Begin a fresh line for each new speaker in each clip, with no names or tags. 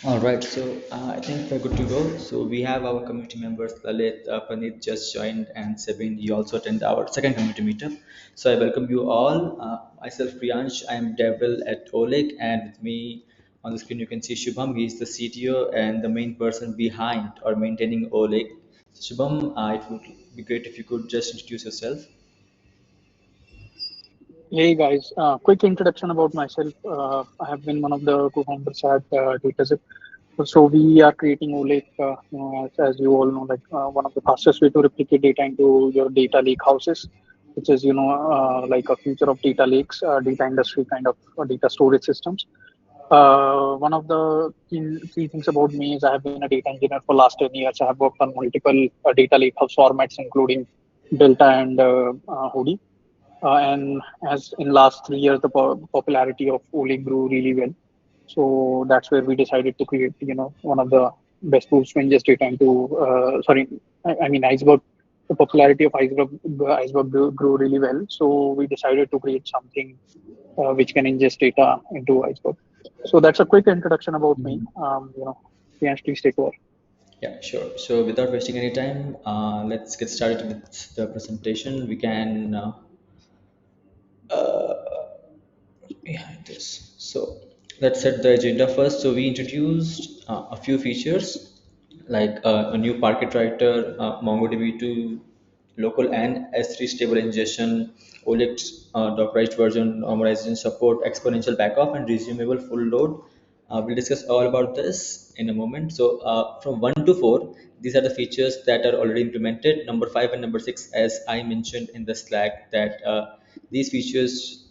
All right, so I think we're good to go. So we have our community members, Lalit, Praneeth just joined, and Sabine, you also attend our second community meetup. So I welcome you all. Myself, Priyansh, I am Devil at OLake, and with me on the screen you can see Shubham. He is the CTO and the main person behind or maintaining OLake. Shubham, it would be great if you could just introduce yourself.
Hey guys, quick introduction about myself. I have been one of the co-founders at DataZip. So we are creating OLake, as you all know, like one of the fastest way to replicate data into your data lake houses, which is like a future of data lakes, data industry kind of data storage systems. One of the key things about me is I have been a data engineer for last 10 years. I have worked on multiple data lakehouse formats, including Delta and Hudi. And as in last 3 years, the popularity of OLake grew really well. So that's where we decided to create, one of the best tools to ingest data into, I mean, Iceberg. The popularity of Iceberg grew really well. So we decided to create something which can ingest data into Iceberg. So that's a quick introduction about me. Priyansh, please take over.
Yeah, sure. So without wasting any time, let's get started with the presentation. We can behind this. So let's set the agenda first. So we introduced a few features like a new parquet writer, MongoDB 2 local and S3 stable ingestion, OLake Dockerized version, normalization support, exponential backoff, and resumable full load. We'll discuss all about this in a moment. So from 1 to 4, these are the features that are already implemented. Number 5 and number 6, as I mentioned in the Slack, that these features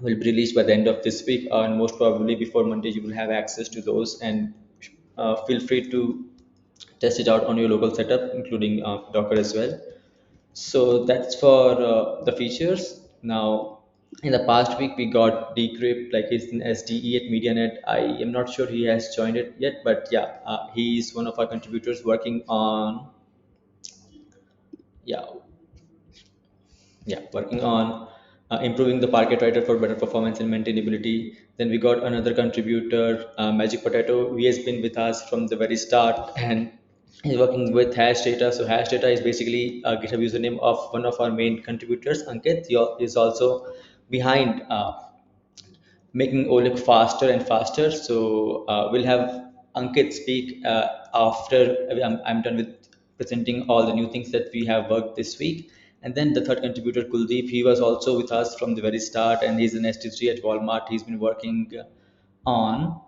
will be released by the end of this week, and most probably before Monday you will have access to those. And feel free to test it out on your local setup, including Docker as well. So that's for the features. Now, in the past week, we got Decrypt, like he's in SDE at MediaNet. I am not sure he has joined it yet, but yeah, he's one of our contributors working on, yeah, working on improving the parquet writer for better performance and maintainability. Then we got another contributor, Magic Potato. He has been with us from the very start, and he's working with hash data. So hash data is basically a GitHub username of one of our main contributors, Ankit. He is also behind making OLake faster and faster. So we'll have Ankit speak after I'm done with presenting all the new things that we have worked this week. And then the third contributor, Kuldeep, he was also with us from the very start, and he's an ST3 at Walmart. He's been working on,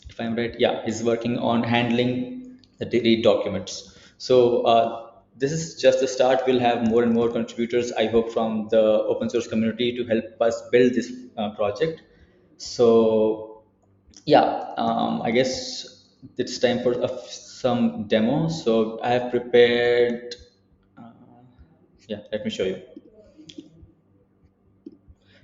if I'm right, yeah, he's working on handling the daily documents. So this is just the start. We'll have more and more contributors, I hope, from the open source community to help us build this project. So yeah, I guess it's time for some demo. So I have prepared, uh, yeah, let me show you.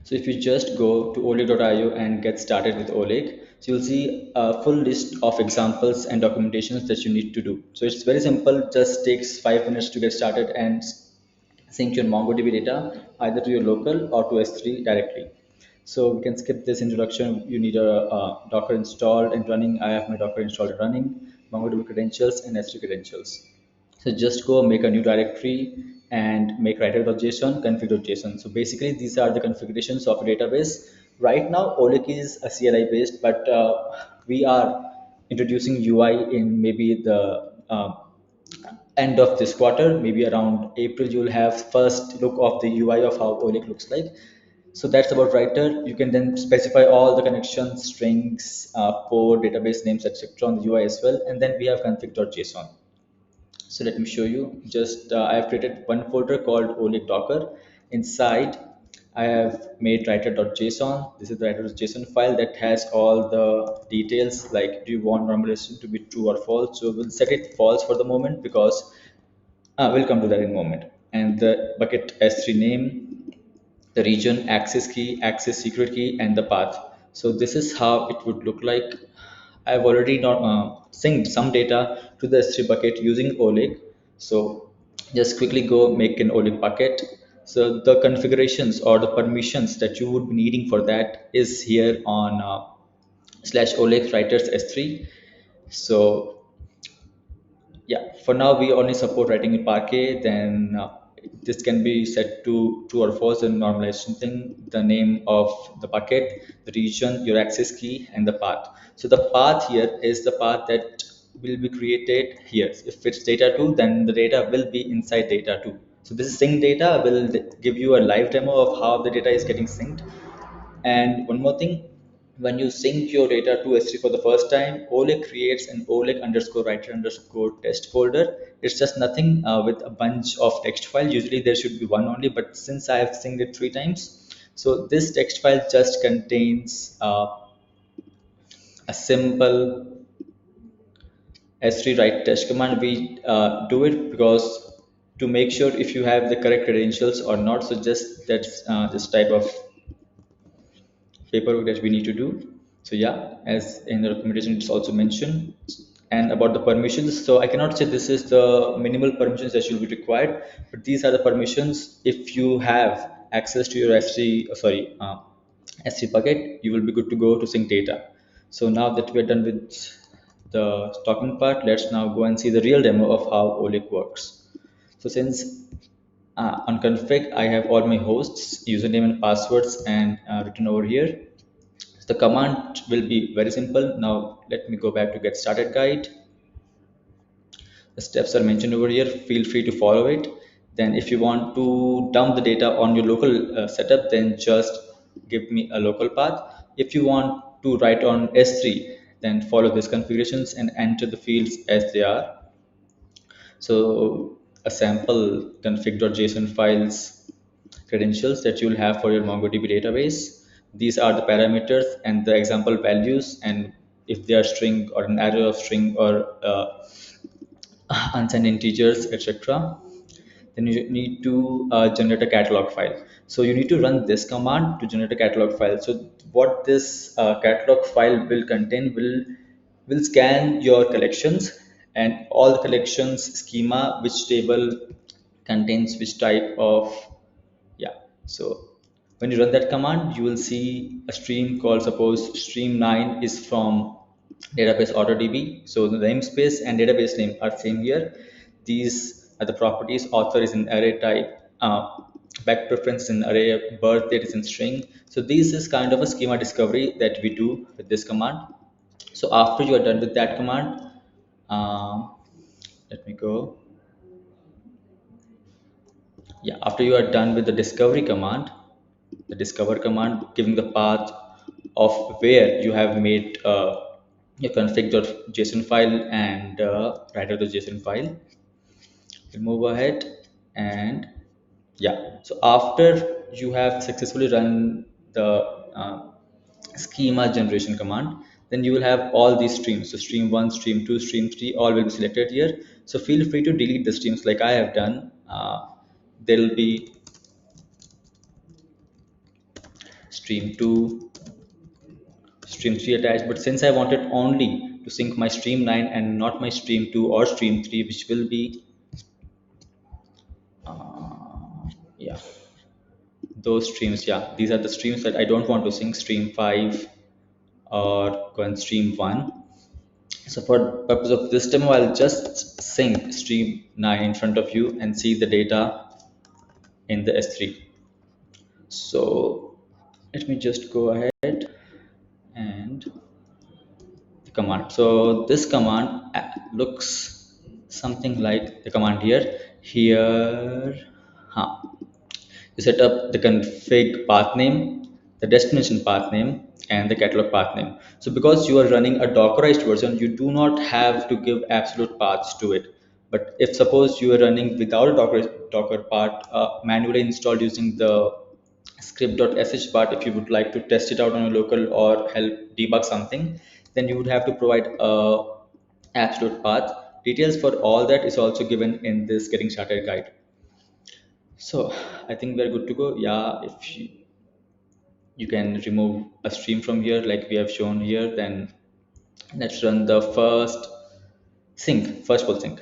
So if you just go to olake.io and get started with OLake, so you'll see a full list of examples and documentations that you need to do. So it's very simple, just takes 5 minutes to get started and sync your MongoDB data either to your local or to S3 directly. So we can skip this introduction. You need a Docker installed and running. I have my Docker installed and running, MongoDB credentials and S3 credentials. So just go make a new directory and make writer.json, config.json. So basically, these are the configurations of a database. Right now, OLake is a CLI based, but we are introducing UI in maybe the end of this quarter, maybe around April. You'll have first look of the UI of how OLake looks like. So that's about writer. You can then specify all the connections, strings, port, database names, etc. on the UI as well. And then we have config.json. So let me show you. Just I have created one folder called OLake Docker. Inside, I have made writer.json. This is the writer.json file that has all the details, like do you want normalization to be true or false. So we'll set it false for the moment because we'll come to that in a moment. And the bucket S3 name, the region, access key, access secret key, and the path. So this is how it would look like. I've already not synced some data to the S3 bucket using OLake. So just quickly go make an OLake bucket. So the configurations or the permissions that you would be needing for that is here on slash OLake writers S3. So yeah, for now we only support writing in parquet. Then this can be set to true or false in normalization thing, the name of the bucket, the region, your access key, and the path. So the path here is the path that will be created here. If it's data 2, then the data will be inside data 2. So this is sync data. I will give you a live demo of how the data is getting synced. And one more thing, when you sync your data to S3 for the first time, OLake creates an OLake underscore writer underscore test folder. It's just nothing with a bunch of text file. Usually there should be one only, but since I have synced it 3 times, so this text file just contains a simple S3 write test command. We do it because to make sure if you have the correct credentials or not. So just that's this type of paperwork that we need to do. So yeah, as in the documentation it's also mentioned. And about the permissions, so I cannot say this is the minimal permissions that should be required, but these are the permissions. If you have access to your S3 S3 bucket, you will be good to go to sync data. So now that we are done with the talking part, let's now go and see the real demo of how OLake works. So since on config, I have all my hosts, username and passwords, and written over here. The command will be very simple. Now let me go back to get started guide. The steps are mentioned over here. Feel free to follow it. Then if you want to dump the data on your local setup, then just give me a local path. If you want to write on S3, then follow these configurations and enter the fields as they are. So a sample config.json files credentials that you'll have for your MongoDB database. These are the parameters and the example values, and if they are string or an array of string or unsigned integers, etc. Then you need to generate a catalog file. So you need to run this command to generate a catalog file. So what this catalog file will contain will scan your collections and all the collections schema, which table contains which type of, yeah. So when you run that command, you will see a stream called, suppose stream 9 is from database AutoDB. So the namespace and database name are same here. These are the properties. Author is an array type. Back preference is an array. Birth date is in string. So this is kind of a schema discovery that we do with this command. So after you are done with that command, um, let me go. Yeah, after you are done with the discovery command, the discover command giving the path of where you have made your config.json file and writer.json file, we'll move ahead. And yeah, so after you have successfully run the schema generation command, then you will have all these streams. So stream 1, stream 2, stream 3, all will be selected here. So feel free to delete the streams like I have done. There will be stream 2, stream 3 attached, but since I wanted only to sync my stream 9 and not my stream 2 or stream 3, which will be yeah, those streams, yeah, these are the streams that I don't want to sync, stream 5 or go and stream 1. So for purpose of this demo, I'll just sync stream 9 in front of you and see the data in the S3. So let me just go ahead and the command. So this command looks something like the command here. Here, huh. You set up the config path name, the destination path name, and the catalog path name. So because you are running a Dockerized version, you do not have to give absolute paths to it. But if suppose you are running without a Docker path, manually installed using the script.sh part, if you would like to test it out on a local or help debug something, then you would have to provide a absolute path. Details for all that is also given in this getting started guide. So I think we're good to go. Yeah, if you can remove a stream from here like we have shown here, then let's run the first full sync.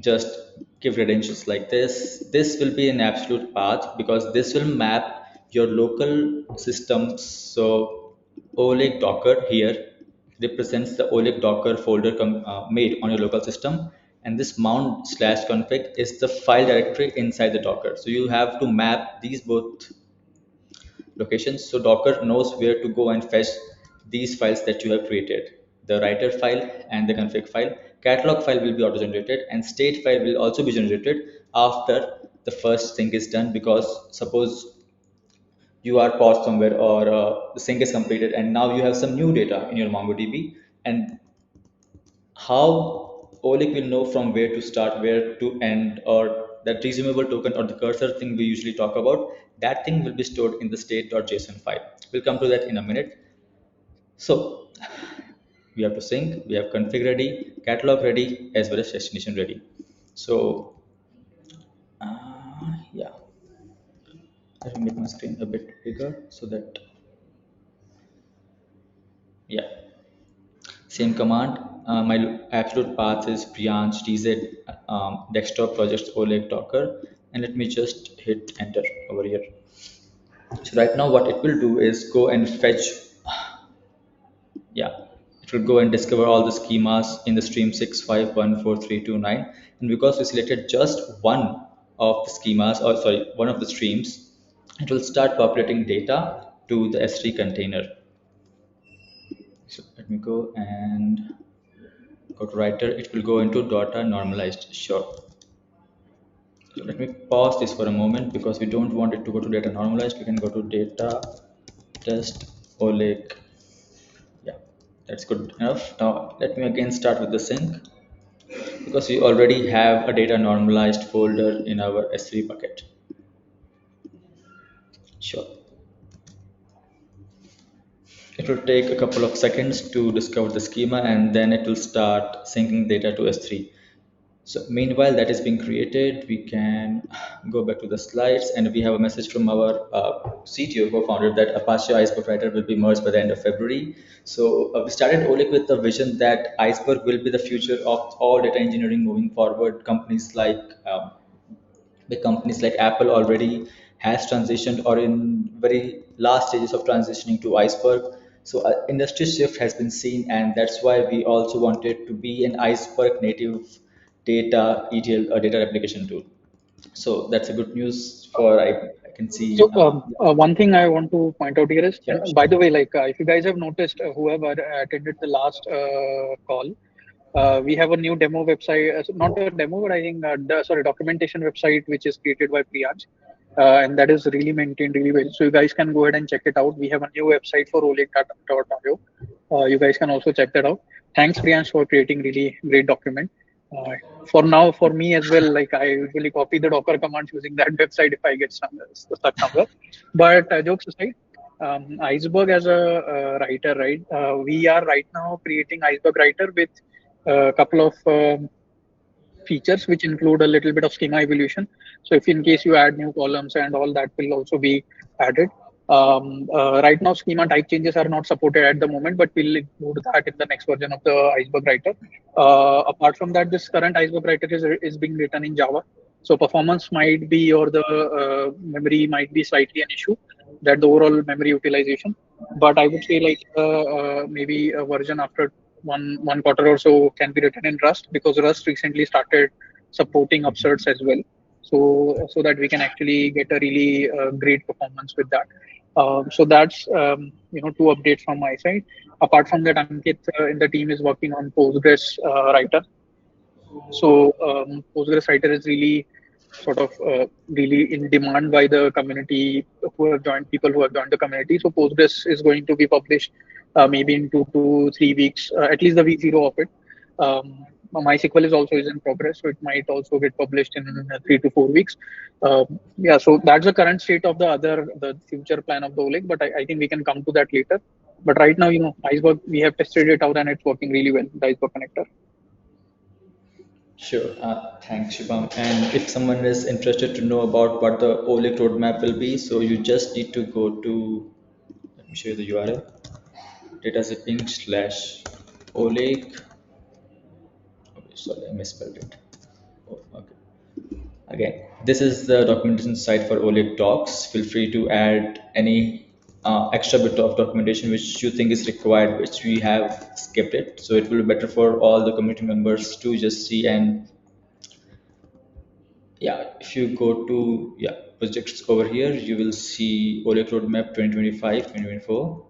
Just give credentials like this will be an absolute path because this will map your local systems. So OLake Docker here represents the OLake Docker folder made on your local system, and this mount/config is the file directory inside the Docker. So you have to map these both locations so Docker knows where to go and fetch these files that you have created. The writer file and the config file. Catalog file will be auto-generated, and state file will also be generated after the first sync is done, because suppose you are paused somewhere, or the sync is completed and now you have some new data in your MongoDB, and how OLake will know from where to start, where to end, or that resumable token or the cursor thing we usually talk about, that thing will be stored in the state.json file. We'll come to that in a minute. So we have to sync, we have config ready, catalog ready, as well as destination ready. So yeah, let me make my screen a bit bigger so that, yeah, same command. My absolute path is Priyansh DZ desktop projects OLake Docker, and let me just hit enter over here. So right now, what it will do is go and fetch. Yeah, it will go and discover all the schemas in the stream 6514329, and because we selected just one of the schemas, or sorry, one of the streams, it will start populating data to the S3 container. So let me go and go to writer. It will go into data normalized. Sure. So let me pause this for a moment because we don't want it to go to data normalized. We can go to data test OLake. Yeah, that's good enough. Now let me again start with the sync, because we already have a data normalized folder in our S3 bucket. Sure. It will take a couple of seconds to discover the schema, and then it will start syncing data to S3. So meanwhile that is being created, we can go back to the slides, and we have a message from our CTO co-founder that Apache Iceberg writer will be merged by the end of February. So we started OLake with the vision that Iceberg will be the future of all data engineering moving forward. Big companies like Apple already has transitioned, or in very last stages of transitioning, to Iceberg. So industry shift has been seen, and that's why we also wanted to be an Iceberg native data ETL or data replication tool. So that's a good news for I can
So
see.
one thing I want to point out here is,
Yeah,
and by the way, like if you guys have noticed, whoever attended the last call, we have a new demo website, not a demo, but I think, sorry, documentation website, which is created by Priyansh. And that is really maintained really well. So you guys can go ahead and check it out. We have a new website for OLake.io. You guys can also check that out. Thanks, Priyansh, for creating really great document. Uh, for now, for me as well, like I usually copy the Docker commands using that website if I get stuck somewhere. But jokes aside, Iceberg as a writer, right? We are right now creating Iceberg writer with a couple of features which include a little bit of schema evolution. So if in case you add new columns and all, that will also be added. Right now, schema type changes are not supported at the moment, but we'll include that in the next version of the Iceberg writer. Apart from that, this current Iceberg writer is being written in Java. So performance might be, or the memory might be slightly an issue, that the overall memory utilization. But I would say like maybe a version after one quarter or so can be written in Rust, because Rust recently started supporting upserts as well. So that we can actually get a really great performance with that. So that's two updates from my side. Apart from that, Ankit in the team is working on Postgres writer. So Postgres writer is really sort of really in demand by the community who have joined, people who have joined the community. So Postgres is going to be published maybe in 2 to 3 weeks, at least the week zero of it. MySQL is in progress, so it might also get published in 3 to 4 weeks. Yeah, so that's the current state of the future plan of the OLake, but I think we can come to that later. But right now, Iceberg, we have tested it out and it's working really well, the Iceberg connector.
sure. Thanks, Shubham. And if someone is interested to know about what the OLake roadmap will be, so you just need to go to, let me show you the URL, data zipping slash OLake. Okay, sorry, I misspelled it. Oh, okay. Again, this is the documentation site for OLake docs. Feel free to add any extra bit of documentation which you think is required, which we have skipped it. So it will be better for all the community members to just see. And yeah, if you go to projects over here, you will see OLake roadmap 2025 2024,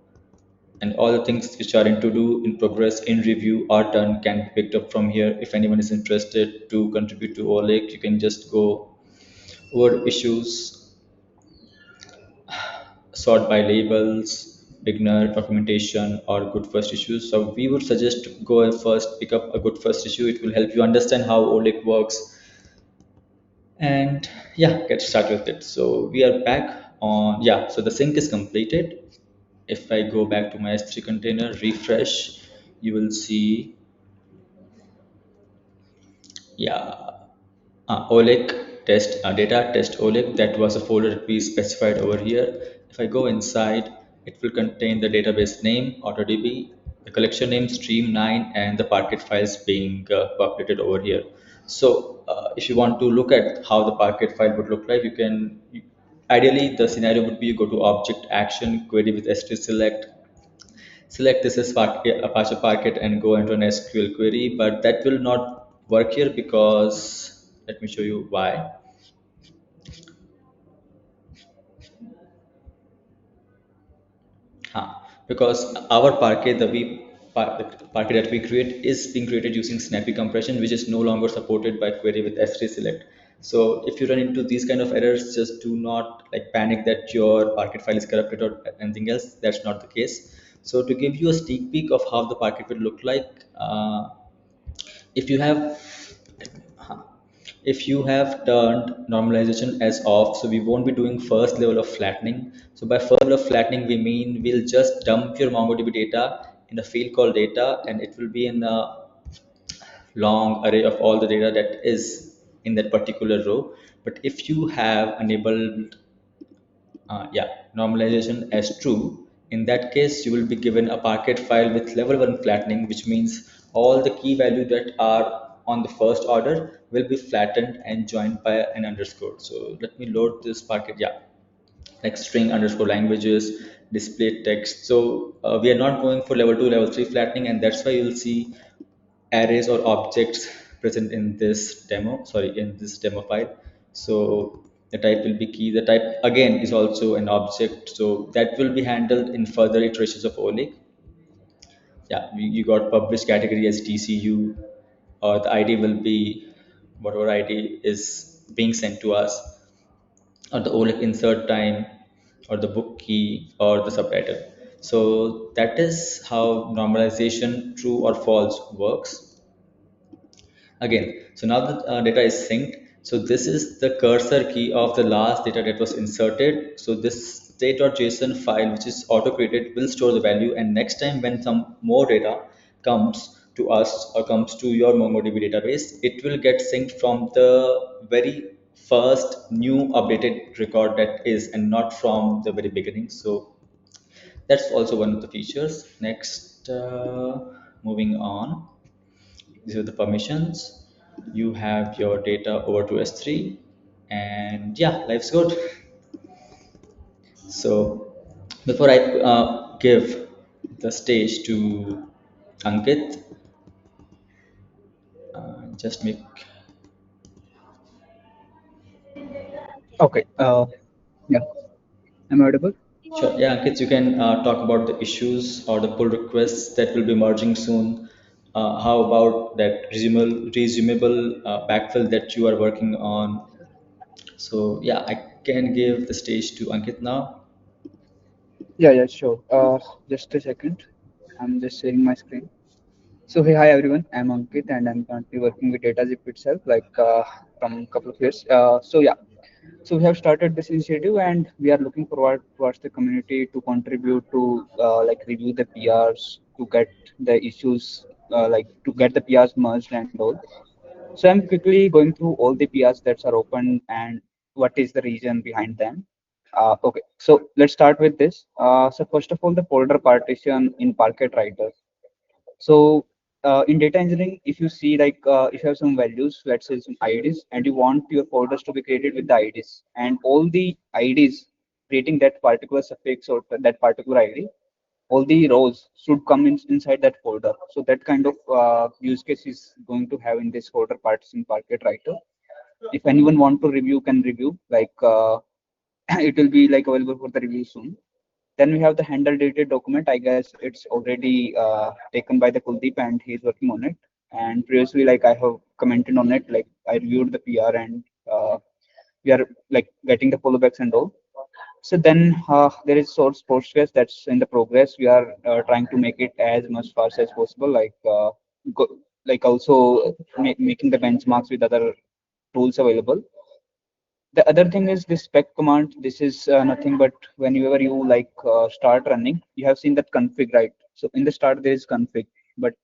and all the things which are in to do, in progress, in review, are done can be picked up from here. If anyone is interested to contribute to OLake, you can just go over issues, sort by labels, beginner, documentation, or good first issues. So we would suggest to go and first pick up a good first issue. It will help you understand how OLake works, and yeah, get started with it. So we are back on, yeah, so the sync is completed. If I go back to my S3 container, refresh, you will see, yeah, OLake test data test OLake. That was a folder that we specified over here. If I go inside, it will contain the database name, AutoDB, the collection name, stream 9, and the Parquet files being populated over here. So if you want to look at how the Parquet file would look like, you can, ideally the scenario would be you go to object action, query with S3 select this as Apache Parquet and go into an SQL query, but that will not work here because, let me show you why. Huh. Because our Parquet, the Parquet that we create is being created using snappy compression, which is no longer supported by query with S3 select. So if you run into these kind of errors, just do not like panic that your Parquet file is corrupted or anything else. That's not the case. So to give you a sneak peek of how the Parquet will look like, if you have if you have turned normalization as off, so we won't be doing first level of flattening. So by first level of flattening, we mean we'll just dump your MongoDB data in a field called data, and it will be in a long array of all the data that is in that particular row. But if you have enabled normalization as true, in that case you will be given a Parquet file with level 1 flattening, which means all the key value that are on the first order will be flattened and joined by an underscore. So let me load this Parquet, yeah, like string underscore languages, display text. So we are not going for level 2 level 3 flattening, and that's why you'll see arrays or objects present in this demo file. So the type will be key. The type again is also an object, so that will be handled in further iterations of OLake. Yeah, you got published category as TCU, or the ID will be whatever ID is being sent to us, or the OLake insert time, or the book key, or the subtitle. So that is how normalization true or false works. Again, so now the data is synced. So this is the cursor key of the last data that was inserted. So this state.json file, which is auto created, will store the value, and next time when some more data comes to us or comes to your MongoDB database, it will get synced from the very first new updated record that is, and not from the very beginning. So that's also one of the features. Next, moving on, these are the permissions. You have your data over to S3, and yeah, life's good. So before I give the stage to Ankit, just make
Okay. Yeah, I'm audible.
sure. Yeah, Ankit, you can talk about the issues or the pull requests that will be merging soon. How about that resumable backfill that you are working on? So yeah, I can give the stage to Ankit now.
Yeah, sure. Just a second. I'm just sharing my screen. So hey, hi everyone. I'm Ankit, and I'm currently working with DataZip itself, from a couple of years. So we have started this initiative, and we are looking forward towards the community to contribute to review the PRs, to get the issues, to get the PRs merged and all. So I'm quickly going through all the PRs that are open and what is the reason behind them. Okay, so let's start with this. So first of all, the folder partition in Parquet Writer. So in data engineering, if you see if you have some values, let's say some IDs, and you want your folders to be created with the IDs, and all the IDs creating that particular suffix or that particular ID, all the rows should come inside that folder. So that kind of use case is going to have in this folder partition parquet writer. If anyone want to review, can review. Like it will be like available for the review soon. Then we have the handle dated document. I guess it's already taken by the Kuldeep and he's working on it. And previously, like I have commented on it, like I reviewed the PR and we are like getting the followbacks and all. So then there is source Postgres that's in the progress. We are trying to make it as much fast as possible, go, like also making the benchmarks with other tools available. The other thing is this spec command. This is nothing but whenever you like start running, you have seen that config, right? So in the start there is config, but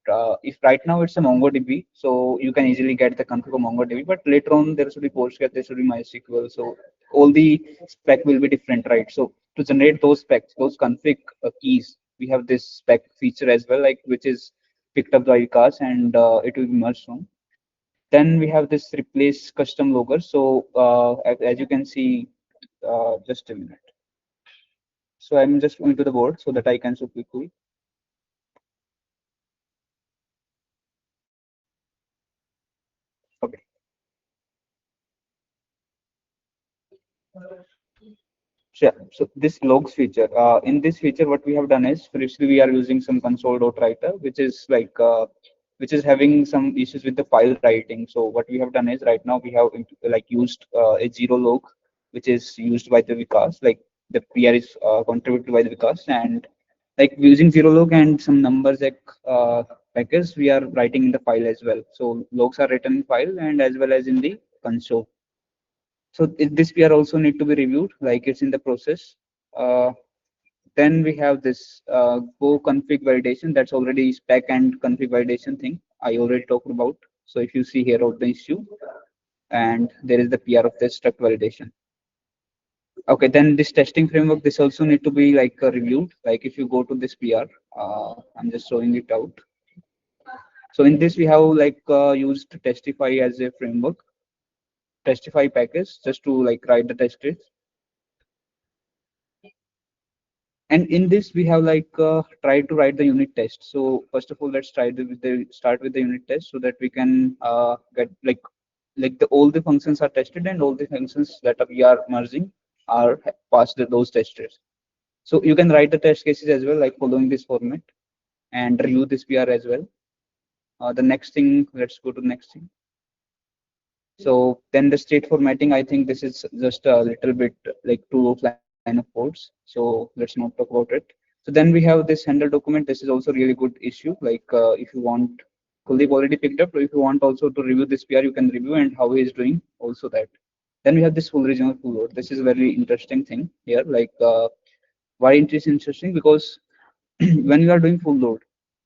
if right now it's a MongoDB, so you can easily get the config of MongoDB. But later on there should be Postgres, there should be MySQL. So all the spec will be different, right? So to generate those specs, those config keys, we have this spec feature as well, like which is picked up by Vikas and it will be merged soon. Then we have this replace custom logger. So as you can see, just a minute. So I'm just going to the board so that I can show quickly. Okay. So, yeah, so this logs feature, in this feature, what we have done is previously we are using some console.writer, which is having some issues with the file writing. So what we have done is right now we have like used a zero log, which is used by the Vikas, like the PR is contributed by the Vikas, and like using zero log and some numbers like package, we are writing in the file as well. So logs are written in file and as well as in the console. So this PR also need to be reviewed, like it's in the process. Uh, then we have this Go config validation. That's already spec and config validation thing I already talked about. So if you see here of the issue, and there is the PR of the struct validation. Okay, then this testing framework, this also need to be like reviewed. Like if you go to this PR, I'm just showing it out. So in this we have like used Testify as a framework, Testify package just to like write the test case. And in this we have like tried to write the unit test. So first of all, let's try start with the unit test so that we can get like all the functions are tested and all the functions that we are merging are passed those test tests. So you can write the test cases as well, like following this format and review this PR as well. The next thing, let's go to the next thing. So then the state formatting, I think this is just a little bit like two line of codes. So let's not talk about it. So then we have this handle document. This is also really good issue. Like if you want, Kuldeep already picked up. If you want also to review this PR, you can review and how he is doing also that. Then we have this full regional full load. This is a very interesting thing here. Like why it is interesting? Because when you are doing full load,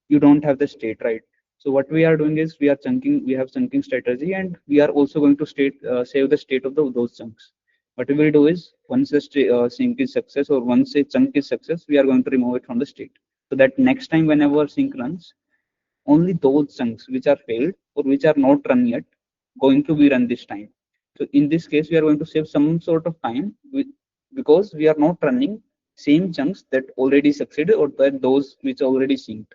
you don't have the state, right? So what we are doing is we have chunking strategy, and we are also going to save the state of those chunks. What we will do is once the sync is success or once a chunk is success, we are going to remove it from the state. So that next time whenever sync runs, only those chunks which are failed or which are not run yet going to be run this time. So in this case, we are going to save some sort of time because we are not running same chunks that already succeeded or that those which already synced.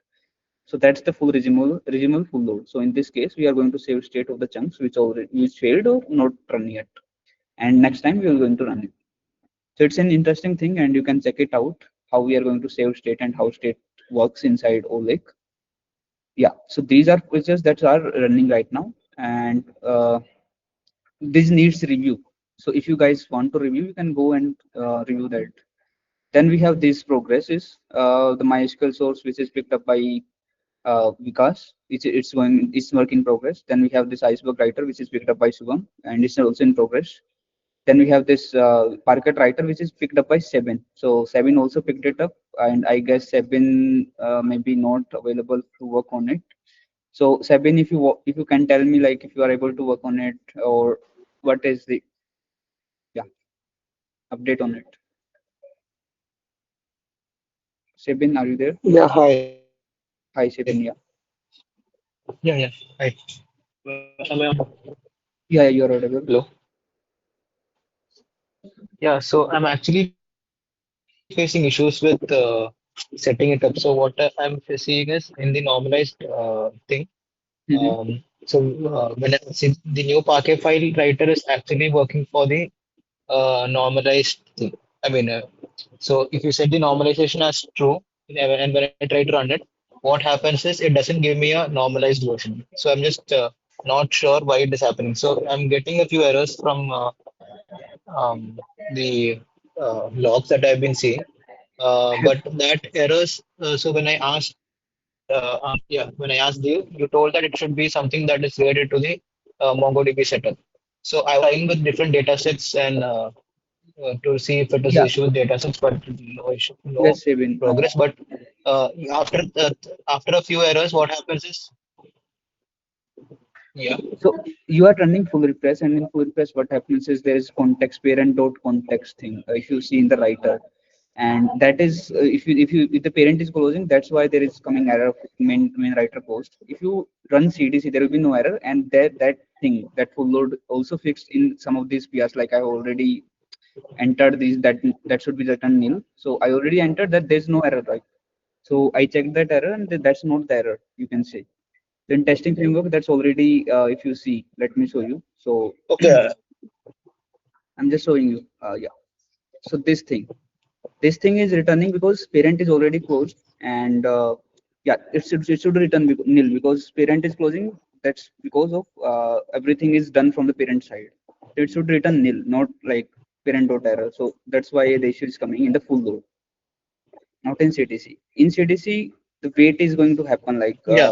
So that's the full resumable full load. So in this case, we are going to save state of the chunks which failed or not run yet. And next time we are going to run it. So it's an interesting thing and you can check it out how we are going to save state and how state works inside OLake. Yeah, so these are quizzes that are running right now and this needs review. So if you guys want to review, you can go and review that. Then we have these progresses, the MySQL source, which is picked up by Vikas. It's work in progress. Then we have this Iceberg writer, which is picked up by Shubham, and it's also in progress. Then we have this parquet writer, which is picked up by Sebin. So Sebin also picked it up, and I guess Sebin may be not available to work on it. So Sebin, if you can tell me like if you are able to work on it or what is the yeah update on it. Sebin, are you there?
Yeah, hi.
Hi, Sebin. Yeah.
Yeah, yeah. Hi. Am I on?
Yeah, you're audible.
Hello? Yeah, so I'm actually facing issues with setting it up. So what I'm seeing is in the normalized thing.
Hmm.
When I see the new parquet file writer is actually working for the normalized thing. I mean, so if you set the normalization as true, and when I try to run it, what happens is it doesn't give me a normalized version. So I'm just not sure why it is happening. So I'm getting a few errors from the logs that I've been seeing. But that errors. So when I asked, when I asked you, you told that it should be something that is related to the MongoDB setup. So I was trying with different data sets and to see if it is
Yeah.
issue with data sets, but no issue, no
Yes, Sabin.
progress. But after after a few errors, what happens is, yeah,
So you are running full refresh, and in full refresh, what happens is there is context parent dot context thing. If you see in the writer, and that is if the parent is closing, that's why there is coming error of main writer post. If you run CDC, there will be no error, and that thing that full load also fixed in some of these PRs. Like I already entered these that should be written nil. So I already entered that there's no error, right? So I checked that error, and that's not the error. You can say. Then testing framework, that's already, if you see, let me show you. So
okay,
I'm just showing you. Yeah. So this thing is returning because parent is already closed, and yeah, it should return nil because parent is closing. That's because of everything is done from the parent side. So it should return nil, not like parent dot error. So that's why the issue is coming in the full load, not in CTC. In CTC, the wait is going to happen like
yeah,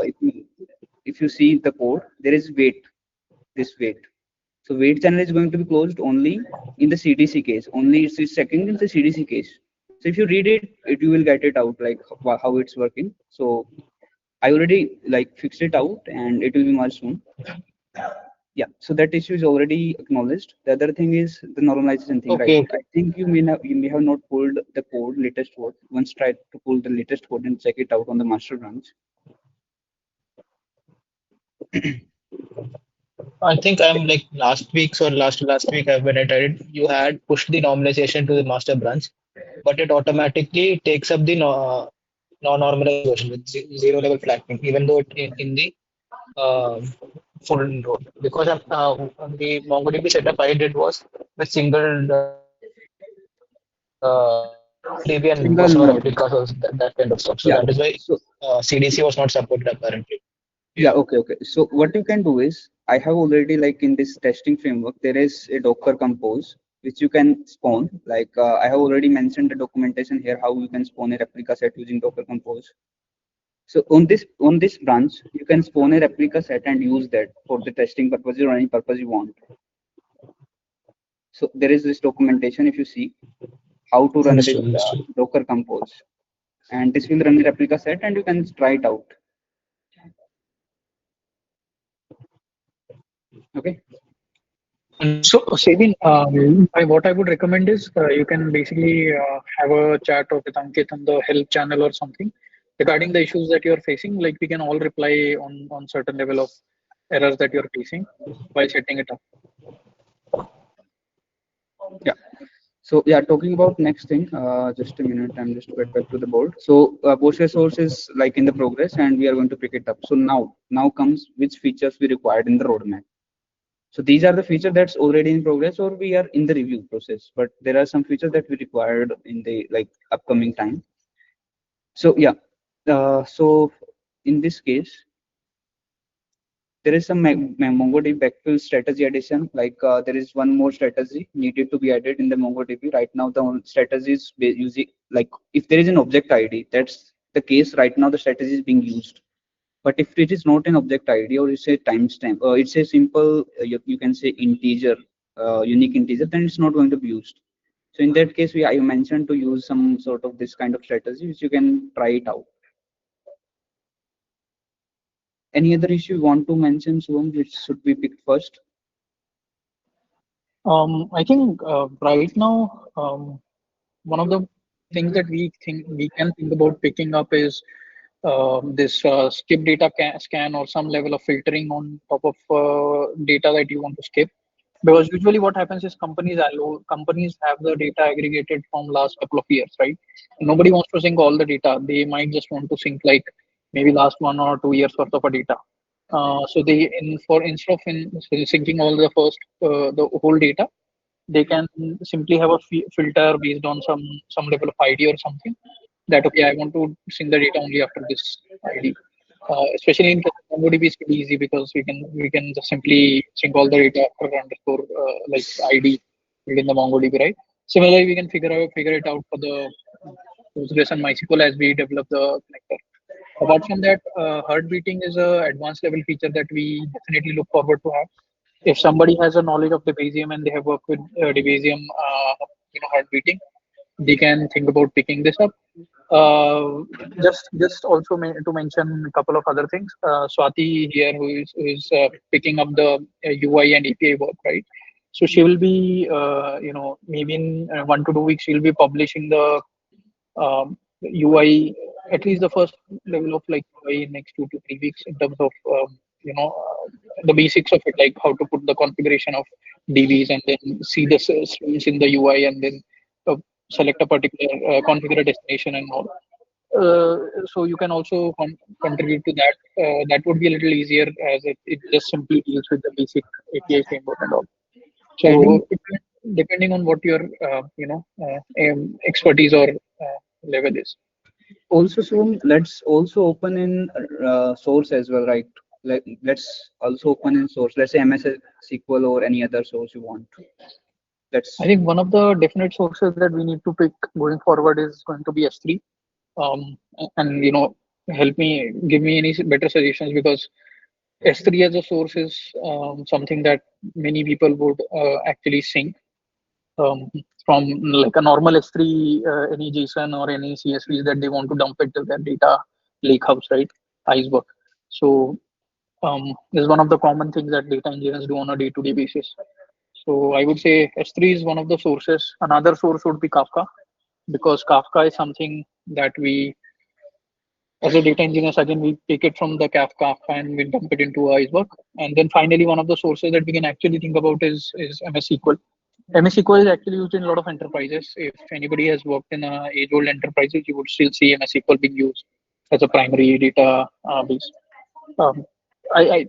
if you see the code, there is wait, this wait. So wait channel is going to be closed only in the CDC case. Only it's checking in the CDC case. So if you read it, you will get it out like how it's working. So I already like fixed it out, and it will be merged soon. Yeah. So that issue is already acknowledged. The other thing is the normalization thing, right?
okay,
I
okay.
think you may have not pulled the code latest code. Once try to pull the latest code and check it out on the master branch.
I think I'm like last week's or last week when I tried it, you had pushed the normalization to the master branch, but it automatically takes up the non-normalized version with zero level flattening, even though in the uh, full node. Because the MongoDB setup I did was with single DB and
Single
was not
node.
replicas or that kind of stuff. So
Yeah.
that is why
So
CDC was not supported apparently.
yeah,
Yeah.
okay. So what you can do is, I have already like in this testing framework, there is a Docker compose which you can spawn. Like I have already mentioned the documentation here how you can spawn a replica set using Docker compose. So on this branch, you can spawn a replica set and use that for the testing purpose or any purpose you want. So there is this documentation if you see how to run this
Understood. Understood.
Docker compose, and this will run the replica set and you can try it out. Okay.
So,
Understood.
Sabin, what I would recommend is you can basically have a chat or with Ankit on the help channel or something regarding the issues that you're facing. Like we can all reply on certain level of errors that you're facing while setting it up.
Yeah. So yeah, talking about next thing, just a minute, I'm just get back to the board. So Postgres source is like in the progress and we are going to pick it up. So now comes which features we required in the roadmap. So these are the features that's already in progress or we are in the review process, but there are some features that we required in the like upcoming time. So yeah, so in this case, there is some MongoDB backfill strategy addition. Like there is one more strategy needed to be added in the MongoDB. Right now, the strategy is using like if there is an object ID, that's the case. Right now, the strategy is being used. But if it is not an object ID or it's a timestamp, it's a simple you can say integer, unique integer, then it's not going to be used. So in that case, I mentioned to use some sort of this kind of strategy, which you can try it out. Any other issue you want to mention, Shivam, which should be picked first?
I think right now one of the things that we can think about picking up is this skip data scan or some level of filtering on top of data that you want to skip. Because usually what happens is companies have the data aggregated from last couple of years, right? Nobody wants to sync all the data. They might just want to sync like maybe last 1 or 2 years worth of a data. So they instead of syncing all the whole data, they can simply have a filter based on some level of ID or something, that okay, I want to sync the data only after this ID. Especially in case of MongoDB, it's pretty easy because we can just simply sync all the data after underscore like ID within the MongoDB, right? Similarly, we can figure it out for the Postgres and MySQL as we develop the connector. Apart from that, heartbeating is a advanced level feature that we definitely look forward to have. If somebody has a knowledge of Debezium and they have worked with Debezium, heartbeating, they can think about picking this up. Uh, just also to mention a couple of other things. Swati here, who is picking up the UI and API work, right? So she will be, maybe in 1 to 2 weeks, she'll be publishing the UI, at least the first level of like UI in next 2 to 3 weeks in terms of the basics of it, like how to put the configuration of DBs and then see the streams in the UI and then uh, select a particular configure a destination and all. So you can also contribute to that. That would be a little easier as it just simply deals with the basic API framework and all.
Adding
So depending on what your expertise or level is.
also soon, let's also open in source as well, right? Like let's also open in source. Let's say MS SQL or any other source you want.
I
Let's
think one of the definite sources that we need to pick going forward is going to be S3. And help me give me any better suggestions, because S3 as a source is something that many people would actually sync um, from like a normal S3, any JSON or any CSVs that they want to dump into their data lake house, right? Iceberg. So this is one of the common things that data engineers do on a day-to-day basis. So I would say S3 is one of the sources. Another source would be Kafka, because Kafka is something that we, as a data engineers, again, we take it from the Kafka and we dump it into Iceberg. And then finally, one of the sources that we can actually think about is MS SQL. MS SQL is actually used in a lot of enterprises. If anybody has worked in age-old enterprises, you would still see MS SQL being used as a primary data base. Um,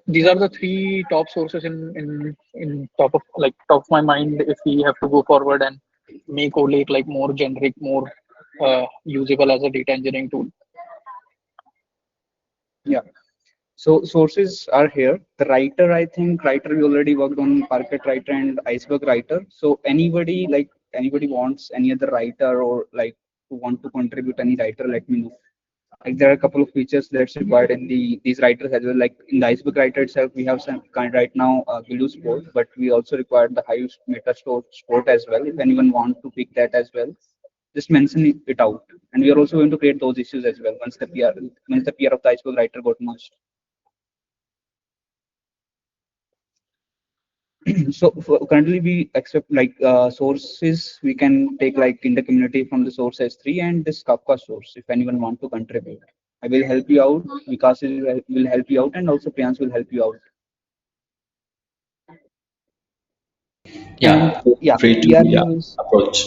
these are the three top sources in top of my mind if we have to go forward and make OLake like more generic, more usable as a data engineering tool.
yeah. So sources are here. The writer, I think writer we already worked on Parquet writer and Iceberg writer. So anybody wants any other writer or like who want to contribute any writer, let me know. Like there are a couple of features that's required in these writers as well. Like in the Iceberg writer itself, we have some kind right now Glue support, but we also require the Hive meta store support as well. If anyone want to pick that as well, just mention it out. And we are also going to create those issues as well once the PR of the Iceberg writer got merged. So currently we accept like sources we can take like in the community from the source S3 and this Kafka source if anyone want to contribute. I will help you out. Vikas will help you out and also Priyans will help you out. And
Yeah, feel
yeah,
free to
PR review is
approach.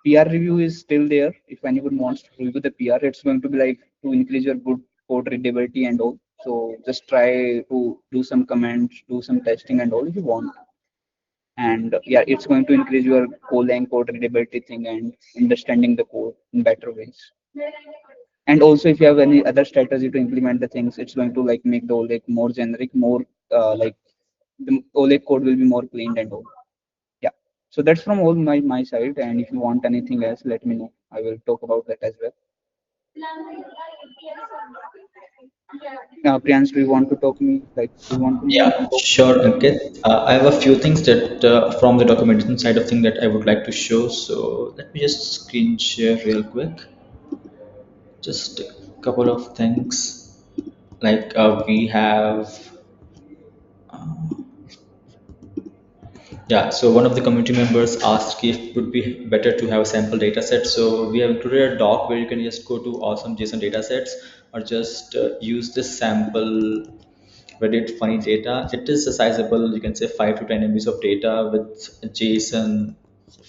PR review is still there. If anyone wants to review the PR, it's going to be like to increase your good code readability and all. So just try to do some comments, do some testing and all if you want. And yeah, it's going to increase your Golang code readability thing and understanding the code in better ways. And also if you have any other strategy to implement the things, it's going to like make the OLake more generic, more like the OLake code will be more cleaned and all. Yeah, so that's from all my side, and if you want anything else let me know, I will talk about that as well. Priyansh, do you want to talk me like do you want to
Yeah,
talk
sure, Ankit. I have a few things that from the documentation side of thing that I would like to show. So let me just screen share real quick. Just a couple of things. Like we have, yeah. So one of the community members asked if it would be better to have a sample data set. So we have included a doc where you can just go to awesome JSON data sets or just use this sample Reddit funny data. It is a sizable, you can say 5 to 10 MBs of data with JSON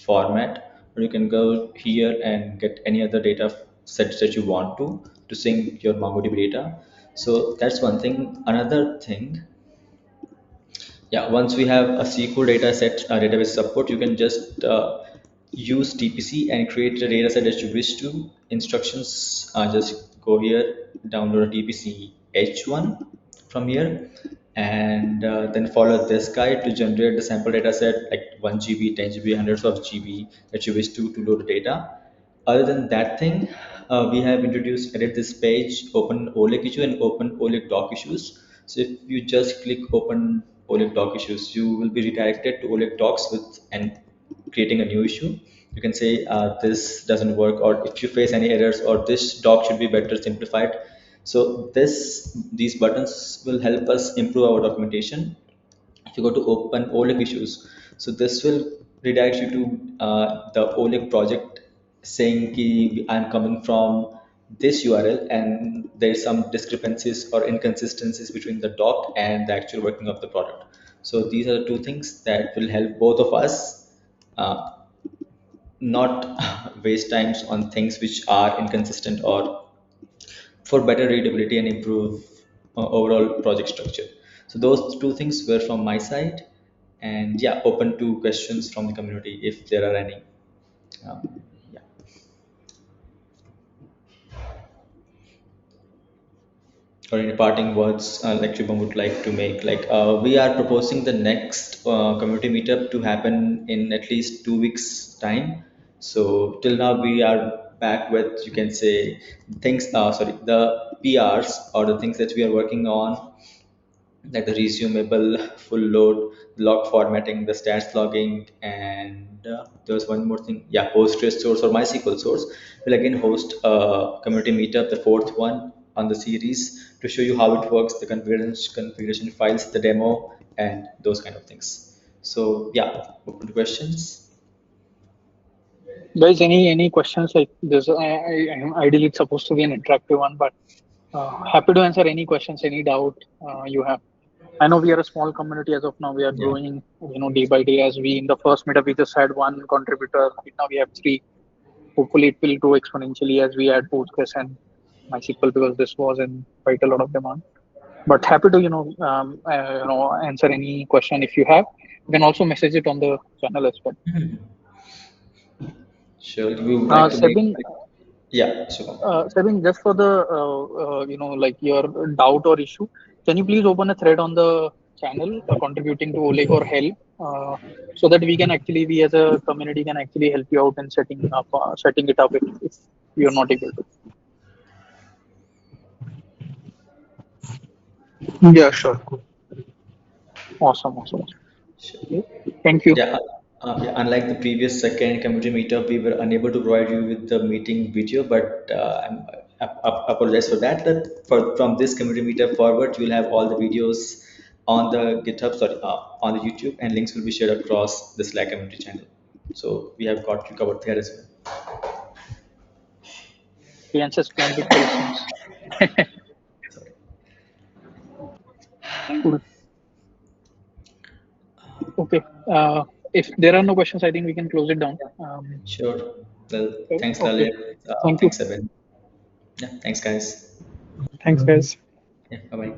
format, or you can go here and get any other data sets that you want to sync your MongoDB data. So that's one thing. Another thing, yeah, once we have a SQL data set, database support, you can just use TPC and create a data set that you wish to. Instructions, just go here, download a TPC H1 from here, and then follow this guide to generate the sample data set like 1 GB, 10 GB, hundreds of GB that you wish to load the data. Other than that thing, we have introduced edit this page, open OLake issue and open OLake doc issues. So if you just click open OLake doc issues, you will be redirected to OLake docs with and creating a new issue. You can say this doesn't work, or if you face any errors, or this doc should be better simplified. So these buttons will help us improve our documentation. If you go to open OLake issues, so this will redirect you to the OLake project saying ki I'm coming from this URL and there's some discrepancies or inconsistencies between the doc and the actual working of the product. So these are the two things that will help both of us uh, not waste times on things which are inconsistent, or for better readability and improve overall project structure. So those two things were from my side, and yeah, open to questions from the community if there are any. Yeah. Or any parting words like Shubham would like to make. Like we are proposing the next community meetup to happen in at least 2 weeks time. So till now we are back with, you can say, things. Sorry, the PRs or the things that we are working on, like the resumable, full load, log formatting, the stats logging, and there was one more thing. Yeah, Postgres source or MySQL source. We'll again host a community meetup, the fourth one on the series, to show you how it works, the configuration files, the demo, and those kind of things. So yeah, open to questions.
Guys, any questions like this? Ideally, it's supposed to be an interactive one, but happy to answer any questions, any doubt you have. I know we are a small community as of now. We are
Yeah.
growing, day by day. As we in the first meetup, we just had one contributor. Right now we have three. Hopefully, it will grow exponentially as we add Postgres and MySQL, because this was in quite a lot of demand. But happy to answer any question if you have. You can also message it on the channel as well.
Sure. We would like to make.
Sebin,
Yeah, sure.
Sebin, just for the like your doubt or issue, can you please open a thread on the channel contributing to OLake or help, so that we as a community can actually help you out in setting it up if you're not able to.
Yeah, sure. Cool.
Awesome.
Sure.
Okay. Thank you.
Yeah, yeah, unlike the previous second community meetup, we were unable to provide you with the meeting video, but apologize for that. That from this community meetup forward, you'll have all the videos on the GitHub, sorry, on the YouTube, and links will be shared across the Slack community channel. So we have got you covered there as well.
The answers plan with questions.
Sorry.
Cool. Okay. If there are no questions, I think we can close it down.
Sure. Well, thanks,
Okay.
Lalit.
Thank you.
Thanks, Evan. Yeah, thanks, guys.
Thanks, guys.
Yeah, bye bye.